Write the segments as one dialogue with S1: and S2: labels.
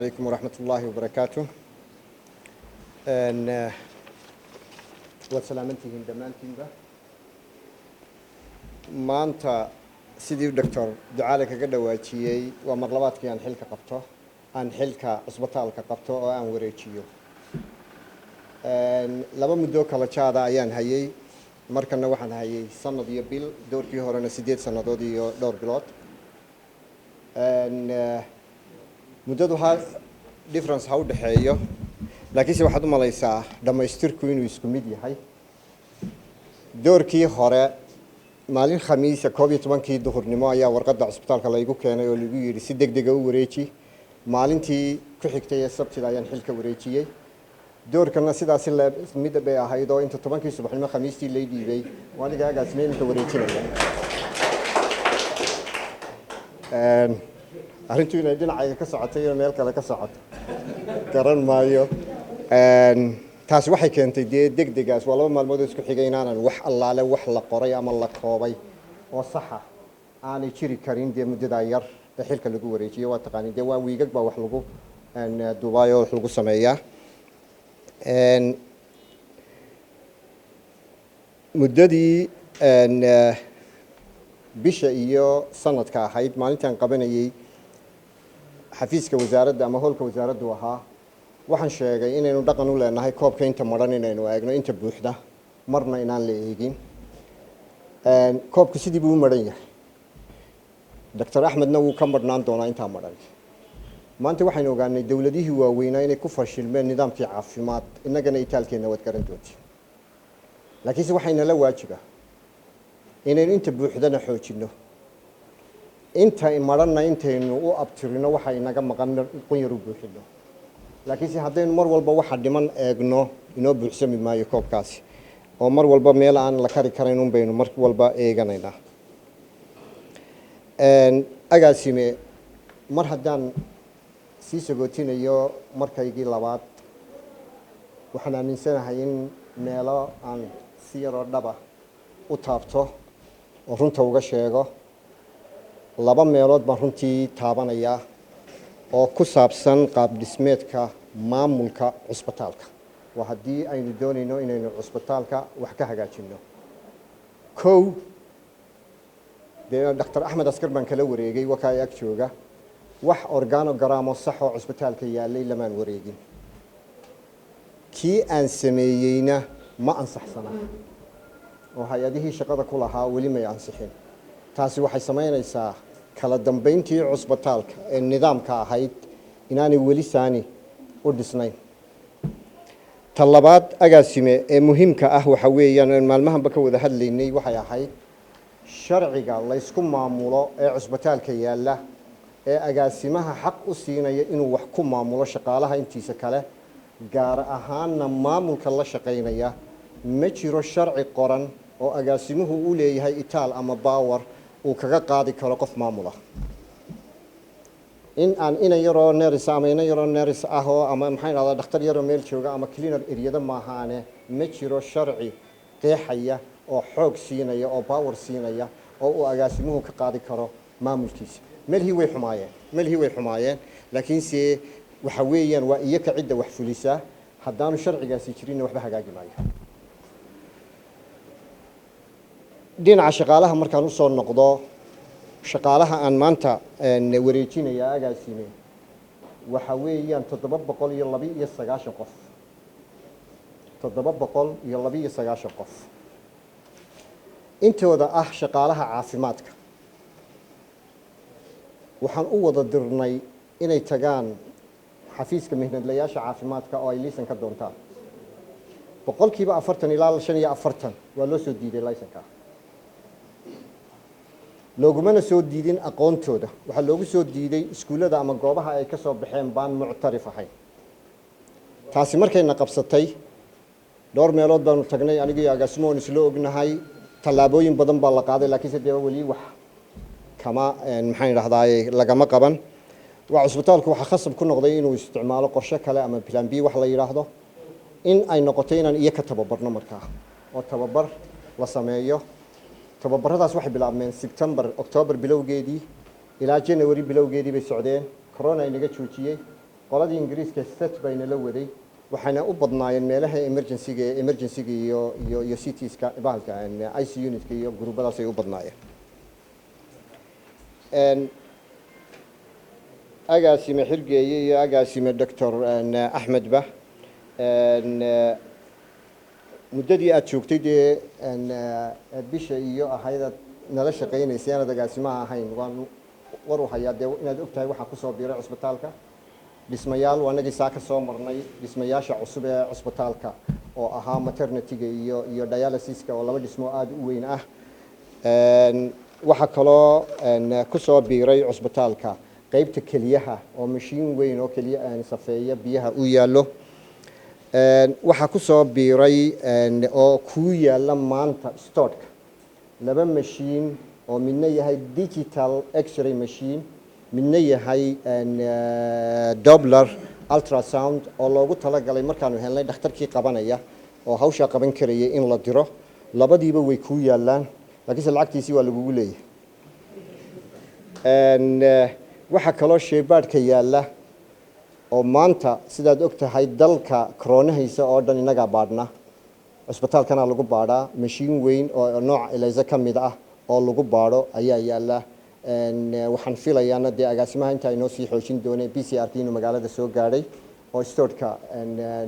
S1: عليكم ورحمة الله وبركاته. وسلامتهم دمانتين به. maanta sidii doctor ducaale kaga dhawaajiyay waa marlabaadkii aan xilka qabto aan xilka cusbitaalka qabto oo aan wareejiyo laba muddo kala jaada ayaan hayay markana waxaan hayay sanad iyo bil doorkii horena 8 sanadood iyo dhowr bilood muddadu difference ha u dhaxeeyo laakiinse waxaad u malaysaa dhamaystirku inuu isku mid yahay doorkii hore maalin khamiisa 12kii duhurnimo ayaa warqadda cusbitaalka la igu keenay oo lagu yiri si degdeg ah u wareeji maalintii ku xigtay ee sabtida ayaan xilka wareejiyay doorkana sidaas mid bay ahayd oo inta 10kii subaxnimo khamiistii la dhiibay waligaaga isniinta wareejinaya arrintu inay dhinacayga ka socotay iyo meel kale ka socoto garan maayo taas waxay keentay degdegaas waa laba maalmood isku xigay inaanan wax allaale wax la qoray ama la koobay oo sax ah aanay jiri karin muddada yar ee xilka lagu wareejiyo waa taqaaniin waa wiigag baa wax lagu Dubai oo wax lagu sameeyaa muddadii bisha iyo sanadka ahayd maalintan qabanayay xafiiska wasaaradda ama howlka wasaaraddu ahaa waxaan sheegay inaynu dhaqan u leenahay koobka inta maran inaynu eegno inta buuxda marna inaan la eegin koobku sidii buu u maran yahay Dr. Axmedna wuu ka marnaan doonaa inta maran maanta waxaynu ogaanay dawladihii waaweynaa inay ku fashilmeen nidaamkii caafimaad innagana itaalkeena wad garan doontii laakiinse waxayna la waajiba inaynu inta buuxdana xoojino inta maranna intaynu u abtirino waxa inaga maqan qonyar u buuxino laakiinse haddaynu mar walba waxa dhiman eegno inoo buuxsami maayo koobkaasi oo mar walba meel aan la kari karayn un baynu mar walba eeganaynaa agaasime mar haddaan sii sagootinayo markaygii labaad waxaan aaminsanahay in meelo aan si yaroo dhaba u taabto oo runta uga sheego laba meelood baan runtii taabanayaa oo ku saabsan qaab dhismeedka maamulka cusbitaalka waa haddii aynu doonayno inaynu cusbitaalka wax ka hagaajino kow Dr. Axmed Askar baan kala wareegay wakaa ag jooga wax organogram sax oo cusbitaalka yaalay lamaan wareegin kii aan sameeyeyna ma ansaxsana oo hay'adihii shaqada ku lahaa weli may ansixin taasi waxay sameynaysaa kala dambeyntii cusbitaalka ee nidaamka ahayd inaanay weli saani u dhisnayn talabaad agaasime ee muhiimka ah waxa weeyaan maalmahanba ka wada hadlaynay waxay ahayd sharciga la isku maamulo ee cusbitaalka yaala ee agaasimaha xaq u siinaya inuu wax ku maamulo shaqaalaha intiisa kale gaar ahaanna maamulka la shaqeynaya ma jiro sharci qoran oo agaasimuhu u leeyahay itaal ama power uu kaga qaadi karo qof maamula in aan yaroo nurse ama yaroo nurse ah oo ama maxay raada dhakhtar yaroo meel jooga ama cleaner area ma ahaane ma jiro sharci qeexaya oo xoog siinaya oo power siinaya oo uu agaasimuhu ka qaadi karo maamulkiisa melhi way xumaayeen laakiin si waxa weeyaan waa iyaka cidda wax fulisa haddaanu sharcigaasi jirin waxba hagaagi maayo dhinaca shaqaalaha markaan u soo noqdo shaqaalaha aan maanta wareejinaya agaasime waxa weeyaan 729 qof 729 qof intooda ah shaqaalaha caafimaadka waxaan u wada dirnay inay tagaan xafiiska mihnadlayaasha caafimaadka oo ay liisan ka doontaan 40% ilaa 45 waa loo soo diiday liisanka loogumana soo diidin aqoontooda waxa loogu soo diiday iskuulada ama goobaha ay ka soo baxeen baan muctarif ahayn taasi markayna qabsatay dhowr meelood baanu tagnay aniga iyo agaasimoon isla ognahay tallaabooyin badan baa la qaaday laakiin sidee wali wax kama maxaan raahdaay lagama qaban waa cusbitaalku waxa khasab ku noqday inuu isticmaalo qorshe kale ama plan B wax la yiraahdo in ay noqoto inaan iyaga tababarno markaa oo tababar la sameeyo tababaradaas waxay bilaabmeen September October bilowgeedii ilaa January bilowgeedii bay socdeen corona inaga joojiyay qoladii ingiriiska set bayna la waday waxaana u badnaayeen meelaha emergency iyo CT-ska bahalka IC unitka iyo gruubadaas ay u badnaayeen agaasime xirgeeye iyo agaasime Dr. Axmed Bah muddadii aad joogtay dee bisha iyo ahayd nala shaqeynaysay aan agaasimaha ahayn waan war u hayaa dee inaad ogtahay waxa ku soo biiray cusbitaalka dhismayaal waanagii saa ka soo marnay dhismayaasha cusub ee cusbitaalka oo ahaa maternity-ga iyo dialysis-ka oo laba dhismo aad u weyn ah waxa kaloo ku soo biiray cusbitaalka qaybta keliyaha oo mashiin weyn oo keliya safeeya biyaha u yaallo waxa ku soo biiray oo ku yaala maanta stoodka laba mashiin oo midna yahay digital x-ray machine midna yahay Doppler ultrasound oo loogu talagalay markaanu helnay dhakhtarkii qabanaya oo hawsha qaban karaya in la diro labadiiba way ku yaalaan laakiin lacagtiisii waa lagu leeyahay waxa kaloo sheebaadka yaala oo maanta sidaad ogtahay dalka koronahaysa oo dhan inaga baadhna cusbitaalkana lagu baadhaa mashiin weyn oo nooc ELISA ka mid ah oo lagu baadho ayaa yaala waxaan filayaana dee agaasimaha inta inoo sii xoojin doonay PCR-kii inuu magaalada soo gaadhay oo stoodka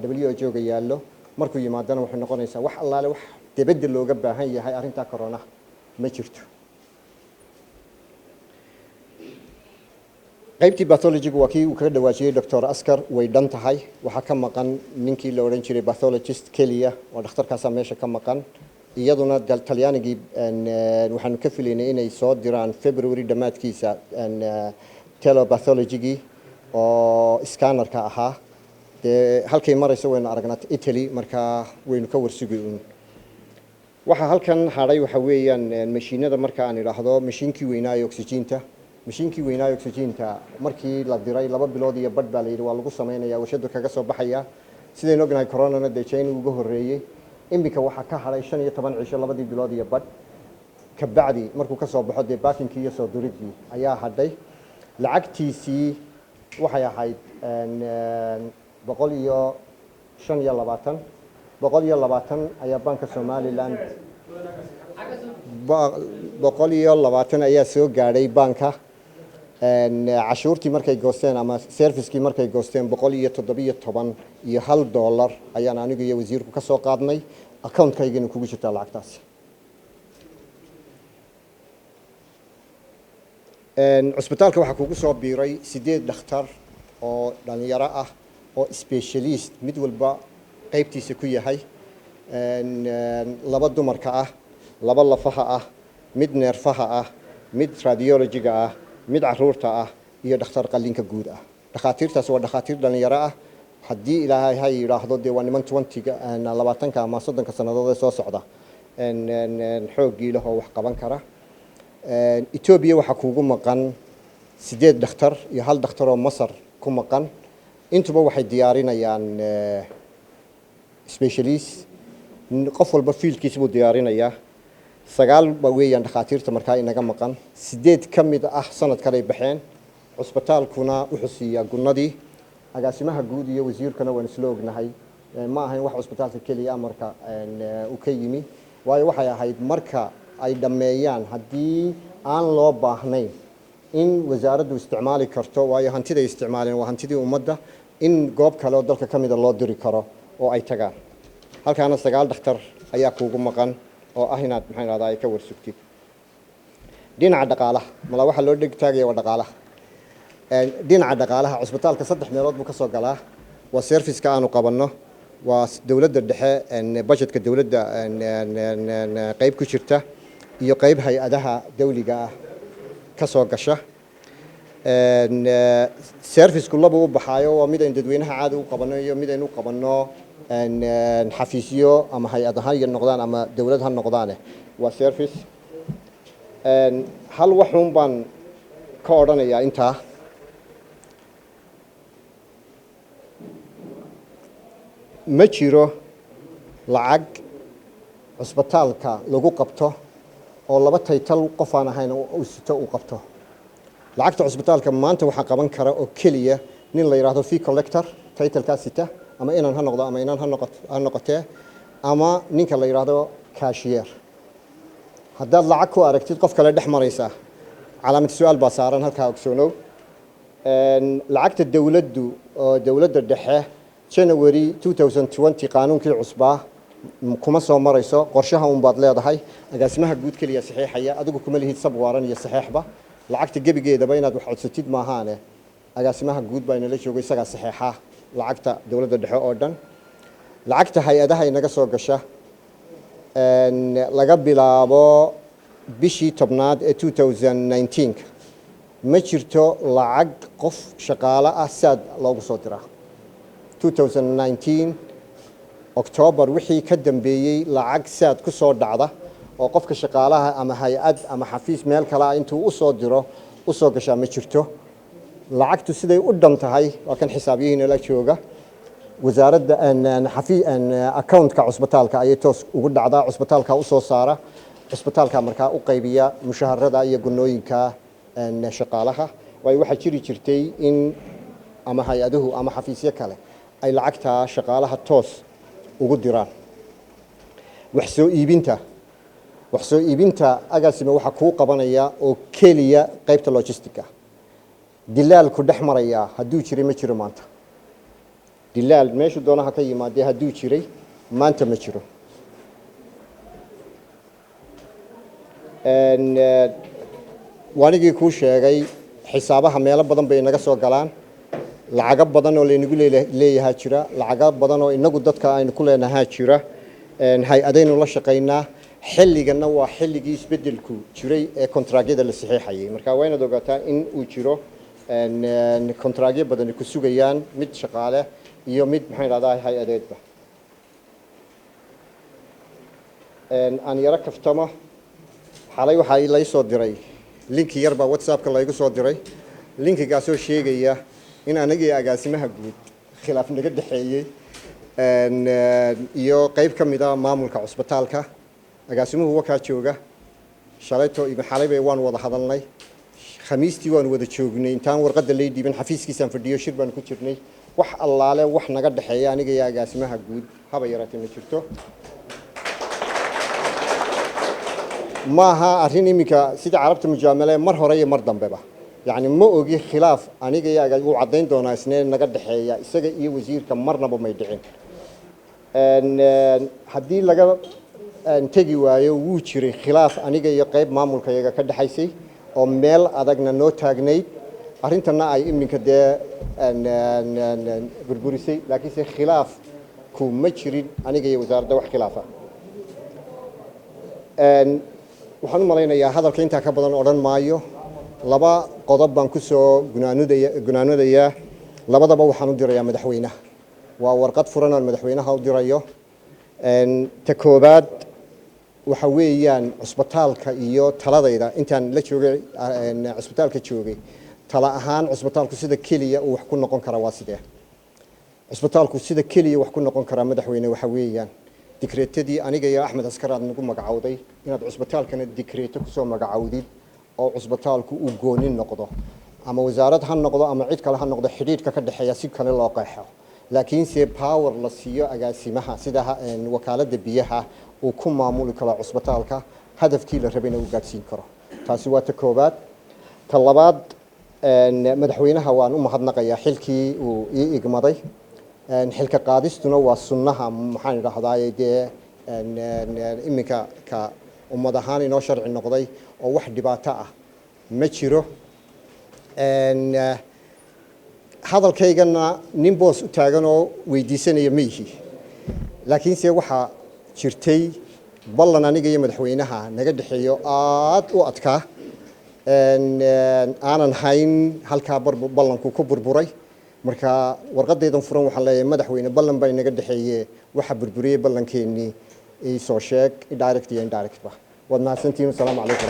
S1: WHO-ga yaallo markuu yimaadana waxay noqonaysaa wax allaale wax dibadda looga baahan yahay arrinta corona ma jirto qaybtii pathology-gu waa kii uu kaga dhawaajiyay Dr. Askar way dhan tahay waxaa ka maqan ninkii la odhan jiray pathologist keliya oo dhakhtarkaasa meesha ka maqan iyaduna talyaanigii waxaanu ka filaynay inay soo diraan February dhammaadkiisa telepathology-gii oo scannerka ahaa dee halkay marayso waynu aragnaa Italy markaa waynu ka warsugi waxa halkan hadhay waxa weeyaan mashiinada marka aan idhaahdo mashiinkii weynaayo oxygen-ta mashiinkii weynaayo oxygen-ta markii la diray 2 bilood iyo badh baa la yidhi waa lagu samaynayaa warshadu kaga soo baxaya sidaynu ognahay coronana dee China ugu horreeyey iminka waxaa ka hadhay 15 cisho 2 bilood iyo badh ka bacdi markuu ka soo baxo dee baakinkii iyo soo duridii ayaa hadhay lacagtiisii waxay ahayd 125 ayaa banka Somaliland 120 ayaa soo gaadhay banka cashuurtii markay goosteen ama servicekii markay goosteen 117 iyo $1 ayaan anigu iyo wasiirku ka soo qaadnay account-kaygana kugu jirta lacagtaasi cusbitaalka waxaa kugu soo biiray 8 dhakhtar oo dhalinyaro ah oo specialist mid walba qaybtiisa ku yahay 2 dumarka ah 2 lafaha ah mid neerfaha ah mid radiology-ga ah mid caruurta ah iyo dhakhtar qalliinka guud ah dhakhaatiirtaas waa dhakhaatiir dhalinyaro ah haddii ilaahay ha yidhaahdo dee waa niman 20 ama 30 sannadood ee soo socda xooggii leh oo wax qaban kara Ethiopia waxaa kuugu maqan 8 dhakhtar iyo 1 dhakhtar oo Masar ku maqan intuba waxay diyaarinayaan specialist qof walba fiilkiisa buu diyaarinayaa 9 ba weeyaan dhakhaatiirta markaa inaga maqan 8 ka mid ah sanad kale baxeen cusbitaalkuna wuxuu siiyaa gunnadii agaasimaha guud iyo wasiirkana waan isla ognahay ma ahayn wax cusbitaalka keliya marka uu ka yimi waayo waxay ahayd marka ay dhameeyaan haddii aan loo baahnayn in wasaaraddu isticmaali karto waayo hantiday isticmaaleen waa hantidii ummadda in goob kale oo dalka ka mida loo diri karo oo ay tagaan halkaana 9 dhakhtar ayaa kuugu maqan oo ah inaad maxay raadaan ay ka warsugtid dhinaca dhaqaalaha mala waxa loo dhig taagaya waa dhaqaalaha dhinaca dhaqaalaha cusbitaalka 3 meelood buu ka soo galaa waa service-ka aanu qabanno waa dawladda dhexe budgetka dawladda qayb ku jirta iyo qayb hay-adaha dawliga ah ka soo gasha service-ku laba u baxaayo waa mid aan dadweynaha caadi u qabanno iyo mid aynu u qabanno xafiisyo ama hay-ad ha noqdaan ama dawlad ha noqdaane waa service hal waxuun baan ka odhanayaa intaa ma jiro lacag cusbitaalka lagu qabto oo 2 taytal qof aan ahayn uu sito uu qabto lacagta cusbitaalka maanta waxa qaban kara oo kaliya nin la yiraahdo fee collector title ka sita ama inaan ha noqdo ama inaan ha noqotee ama ninka la yiraahdo cashier haddaad lacag ku aragtid qof kale dhex maraysa calaamad su'aal baa saaran halka ogsoonow lacagta dawladda dhexe January 2020 qaanuunkii cusbaa kuma soo marayso qorshaha baad leedahay agaasimaha guud kaliya saxiixaya adigu kuma lihid sabwaaran iyo saxiixba lacagta gebigeedaba inaad wax codsatid maahaane agaasimaha guud baa inala joogay isaga saxiixa lacagta dawladda dhexe oo dhan lacagta hay'adaha inaga soo gasha laga bilaabo bishii tobnaad ee 2019 ma jirto lacag qof shaqaale ah saad loogu soo diraa 2019 October wixii ka dambeeyay lacag saad ku soo dhacda oo qofka shaqaalaha ama hay'ad ama xafiis meel kale intuu u soo diro u soo gashaa ma jirto lacagtu siday u dhan tahay waa kan xisaabiyihiina la jooga wasaaradda account-ka cusbitaalka ayay toos ugu dhacdaa cusbitaalka u soo saara cusbitaalka markaa u qaybiya mushaharada iyo gunooyinka shaqaalaha way waxa jiri jirtay in ama hay'aduhu ama xafiisyo kale ay lacagta shaqaalaha toos ugu diraan wax soo iibinta agaasima waxa ku qabanaya oo kaliya qaybta logistica dilaal ku dhex maraya haduu jiray ma jiro maanta dilaal meesha doonaha ka yimaadee haduu jiray maanta ma jiro waanigii ku sheegay xisaabaha meelo badan bay naga soo galaan lacaga badan oo leenigu leeyahay jira lacaga badan oo inagu dadka aynu ku leenahay jira hay'adaynu la shaqeynaa xilligana waa xilligii isbedelku jiray ee kontraagyada la saxiixayay marka waa inaad ogaataa in uu jiro kontraagyo badan ku sugayaan mid shaqaale iyo mid maxay raadahay hay'adeedba aan yara kaftamo xalay waxa ay la soo diray link yar baa WhatsApp-ka la igu soo diray linkigaas oo sheegaya in anaga agaasimaha guud khilaaf naga dhaxeeyay iyo qayb kamid ah maamulka cusbitaalka agaasimuhu waxa jooga shalayto ibn xalay waan wada hadalnay khamiistii waan wada joognay intaan warqada leeydiibin xafiiskiisan fadhiyo shir baan ku jirnay wax allaale wax naga dhaxeeya aniga iyo agaasimaha guud haba yaraatay ma jirto maaha arrin imika sida carabta mujaamale mar hore iyo mar dambeba يعني ما أوجي خلاف أنا جاي أقول وعدين دونا سنين نقد حياة السجى إيه وزير كمرنا بميدعين أن حدي لقى أن تجي وياه وشري خلاف أنا جاي قريب معمول كيا كده حيسي أو ميل أدقنا نوت تاجني أرنتنا أي من كده أن بربوريسي لكن سي خلاف كو مشري أنا جاي وزارة ده خلافه أن وحنا مرينا يا هذا الكلام تكبرنا أوران مايو laba qodob baan ku soo gunaanudaya labadaba waxaan u dirayaa madaxweynaha waa warqad furan oo madaxweynaha u dirayo ta koobaad waxa weeyaan cusbitaalka iyo taladayda intaan la joogay cusbitaalka joogay tala ahaan cusbitaalku sida kaliya uu wax ku noqon kara waa sidee cusbitaalku sida kaliya wax ku noqon kara madaxweyne waxa weeyaan dikreetadii aniga iyo Axmed Askar aad nagu magacawday inaad cusbitaalkana dikreeto ku soo magacawdid oo cusbitaalku uu goonin noqdo ama wasaarad ha noqdo ama cid kale ha noqdo xiriirka ka dhaxeeya si kale loo qeexo laakiin si power la siiyo agaasimaha sida wakaalada biyaha uu ku maamuli karo cusbitaalka hadafkii la rabay inuu gaarsiin karo taasi waa ta koobaad ta labaad madaxweynaha waan u mahadnaqayaa xilkii uu ii igmaday xilka qaadistuna waa sunnaha maxaan idhaahdaa iminka ka ummad ahaan inoo sharci noqday oo wax dhibaato ah ma jiro hadalkaygana nin boos u taagan oo weydiisanaya ma yihi laakiin se waxa jirtay ballan aniga iyo madaxweynaha naga dhaxeeyo aad u adkaa aanan hayn halkaa ballanku ku burburay marka warqadaydan furan waxaan leeyahay madaxweyne ballan baa naga dhaxeeyay waxa burburiyay ballankeenii soo sheeg direct iyo indirect ba wadna santiin assalamu alaykum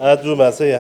S2: aad u maasay